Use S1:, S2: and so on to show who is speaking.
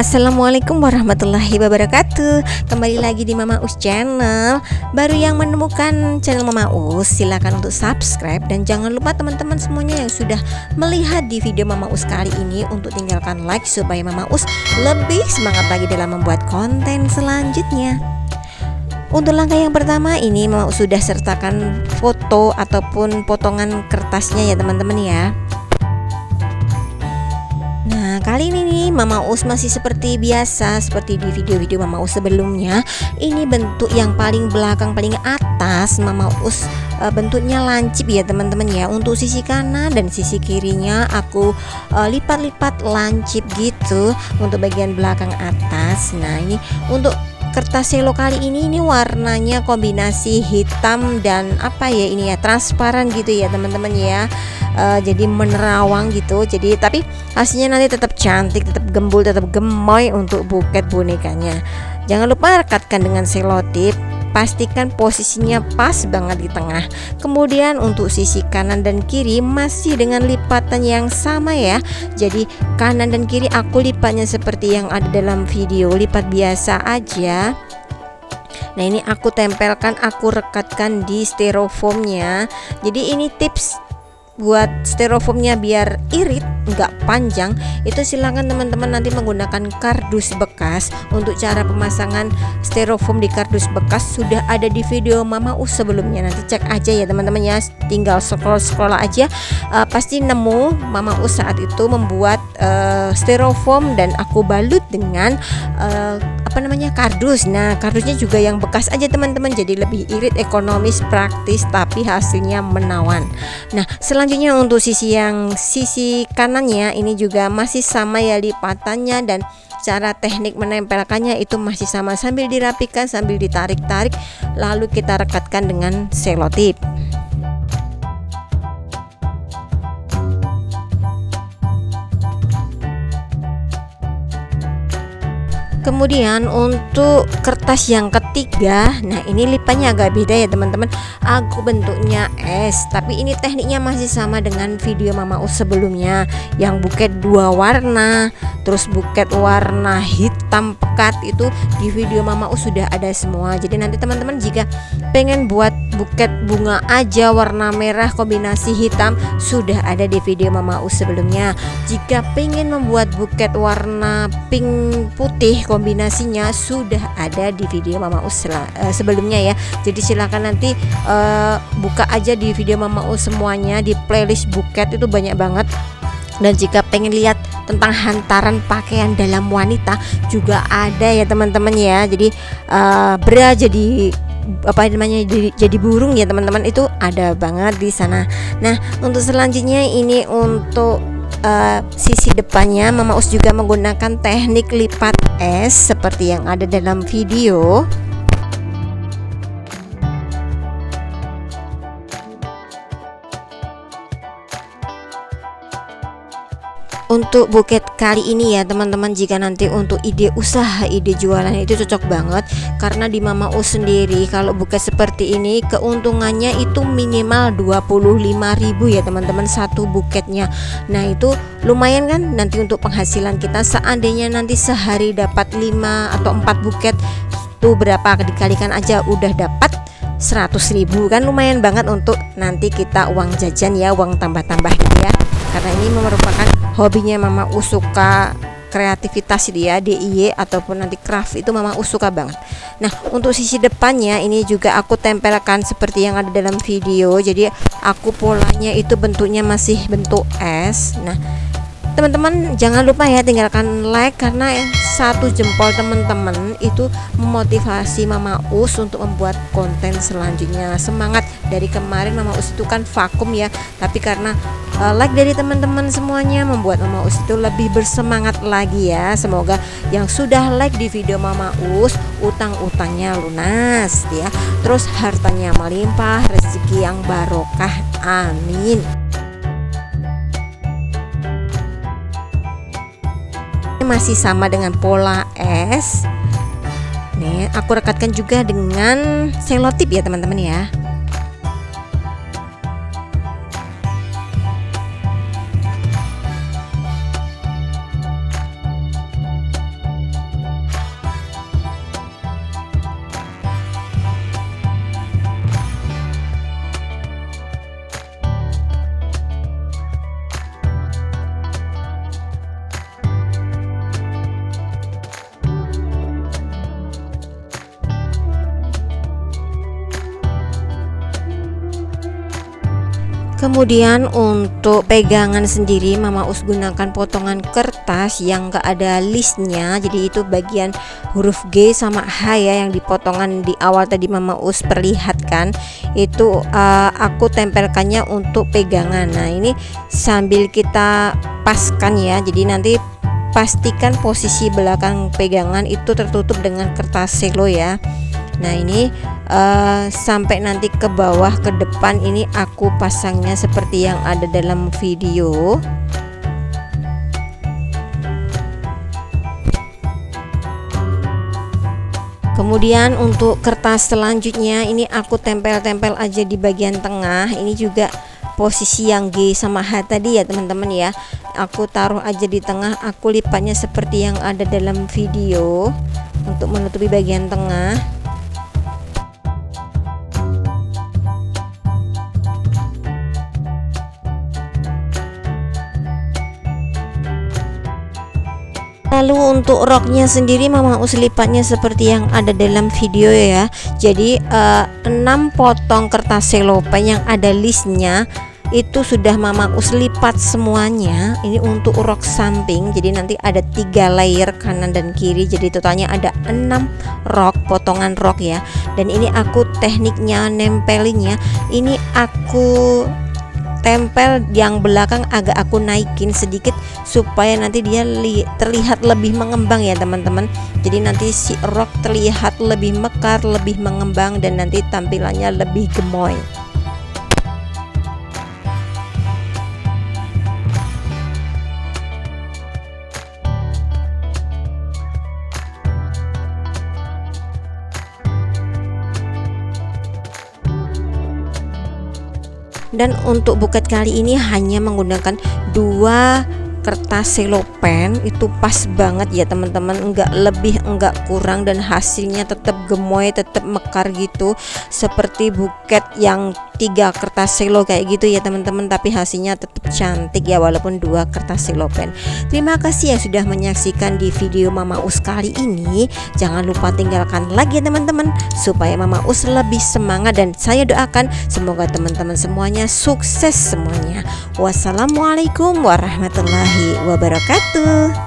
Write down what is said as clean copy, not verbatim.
S1: Assalamualaikum warahmatullahi wabarakatuh. Kembali lagi di Mama Us Channel. Baru yang menemukan channel Mama Us, silakan untuk subscribe. Dan jangan lupa teman-teman semuanya yang sudah melihat di video Mama Us kali ini untuk tinggalkan like supaya Mama Us lebih semangat lagi dalam membuat konten selanjutnya. Untuk langkah yang pertama ini Mama Us sudah sertakan foto ataupun potongan kertasnya ya teman-teman ya. Nah, kali ini nih Mama Us masih seperti biasa, seperti di video-video Mama Us sebelumnya. Ini bentuk yang paling belakang, paling atas Mama Us bentuknya lancip ya teman-teman ya. Untuk sisi kanan dan sisi kirinya aku lipat-lipat lancip gitu untuk bagian belakang atas. Nah, ini untuk kertas selo kali ini warnanya kombinasi hitam dan apa ya ini ya, transparan gitu ya teman-teman ya. Jadi menerawang gitu. Jadi tapi hasilnya nanti tetap cantik, tetap gembul, tetap gemoy untuk buket bonekanya. Jangan lupa rekatkan dengan selotip. Pastikan posisinya pas banget di tengah. Kemudian untuk sisi kanan dan kiri masih dengan lipatan yang sama ya. Jadi kanan dan kiri aku lipatnya seperti yang ada dalam video, lipat biasa aja. Nah, ini aku tempelkan, aku rekatkan di styrofoamnya. Jadi ini tips buat styrofoamnya biar irit, nggak panjang. Itu silakan teman-teman nanti menggunakan kardus bekas. Untuk cara pemasangan styrofoam di kardus bekas sudah ada di video Mama Us sebelumnya. Nanti cek aja ya teman-teman ya, tinggal scroll aja. Pasti nemu Mama Us saat itu membuat styrofoam dan aku balut dengan kardus. Nah, kardusnya juga yang bekas aja teman-teman, jadi lebih irit, ekonomis, praktis, tapi hasilnya menawan. Nah, selanjutnya untuk sisi kanannya ini juga masih sama ya lipatannya, dan cara teknik menempelkannya itu masih sama, sambil dirapikan, sambil ditarik-tarik, lalu kita rekatkan dengan selotip. Kemudian untuk kertas yang ketiga, nah ini lipatnya agak beda ya teman-teman. Aku bentuknya S, tapi ini tekniknya masih sama dengan video Mama Us sebelumnya, yang buket dua warna, terus buket warna hitam pekat itu di video Mama Us sudah ada semua. Jadi nanti teman-teman jika pengen buat buket bunga aja warna merah kombinasi hitam sudah ada di video Mama Us sebelumnya. Jika pengen membuat buket warna pink putih kombinasinya sudah ada di video Mama Us sebelumnya ya. Jadi silakan nanti buka aja di video Mama Us semuanya, di playlist buket itu banyak banget. Dan jika pengen lihat tentang hantaran pakaian dalam wanita juga ada ya teman-teman ya. Jadi bra jadi burung ya teman-teman, itu ada banget di sana. Nah, untuk selanjutnya ini untuk sisi depannya Mama Us juga menggunakan teknik lipat S seperti yang ada dalam video. Untuk buket kali ini ya teman-teman, jika nanti untuk ide usaha, ide jualan itu cocok banget, karena di Mama Us sendiri kalau buket seperti ini keuntungannya itu minimal 25.000 ya teman-teman satu buketnya. Nah, itu lumayan kan nanti untuk penghasilan kita. Seandainya nanti sehari dapat 5 atau 4 buket tuh berapa, dikalikan aja udah dapat 100.000 kan, lumayan banget untuk nanti kita uang jajan ya, uang tambah-tambah gitu ya. Karena ini merupakan hobinya Mama Us, suka kreativitas dia, DIY ataupun nanti craft itu Mama Us suka banget. Nah, untuk sisi depannya ini juga aku tempelkan seperti yang ada dalam video. Jadi aku polanya itu bentuknya masih bentuk S. Nah, teman-teman jangan lupa ya tinggalkan like, karena satu jempol teman-teman itu memotivasi Mama Us untuk membuat konten selanjutnya. Semangat dari kemarin Mama Us itu kan vakum ya, tapi karena like dari teman-teman semuanya membuat Mama Us itu lebih bersemangat lagi ya. Semoga yang sudah like di video Mama Us utang-utangnya lunas ya, terus hartanya melimpah, rezeki yang barokah, amin. Masih sama dengan pola S. Nih, aku rekatkan juga dengan selotip ya teman-teman ya. Kemudian untuk pegangan sendiri Mama Us gunakan potongan kertas yang gak ada listnya. Jadi itu bagian huruf G sama H ya, yang dipotongan di awal tadi Mama Us perlihatkan. Itu aku tempelkannya untuk pegangan. Nah ini sambil kita paskan ya. Jadi nanti pastikan posisi belakang pegangan itu tertutup dengan kertas selo ya. Nah ini sampai nanti ke bawah ke depan ini aku pasangnya seperti yang ada dalam video. Kemudian untuk kertas selanjutnya ini aku tempel-tempel aja di bagian tengah. Ini juga posisi yang G sama H tadi ya teman-teman ya. Aku taruh aja di tengah, aku lipatnya seperti yang ada dalam video untuk menutupi bagian tengah. Lalu untuk roknya sendiri Mama Us lipatnya seperti yang ada dalam video ya. Jadi 6 potong kertas selopen yang ada listnya itu sudah Mama Us lipat semuanya. Ini untuk rok samping. Jadi nanti ada 3 layer kanan dan kiri. Jadi totalnya ada 6 rok, potongan rok ya. Dan ini aku tekniknya nempelinnya. Ini aku tempel yang belakang agak aku naikin sedikit supaya nanti dia terlihat lebih mengembang ya teman-teman. Jadi nanti si rok terlihat lebih mekar, lebih mengembang, dan nanti tampilannya lebih gemoy. Dan untuk buket kali ini hanya menggunakan 2 kertas selopen, itu pas banget ya teman-teman, enggak lebih enggak kurang, dan hasilnya tetap gemoy, tetap mekar gitu seperti buket yang 3 kertas selo kayak gitu ya teman-teman, tapi hasilnya tetap cantik ya walaupun 2 kertas selopen. Terima kasih yang sudah menyaksikan di video Mama Us kali ini. Jangan lupa tinggalkan like ya teman-teman supaya Mama Us lebih semangat, dan saya doakan semoga teman-teman semuanya sukses semuanya. Wassalamualaikum warahmatullahi wabarakatuh.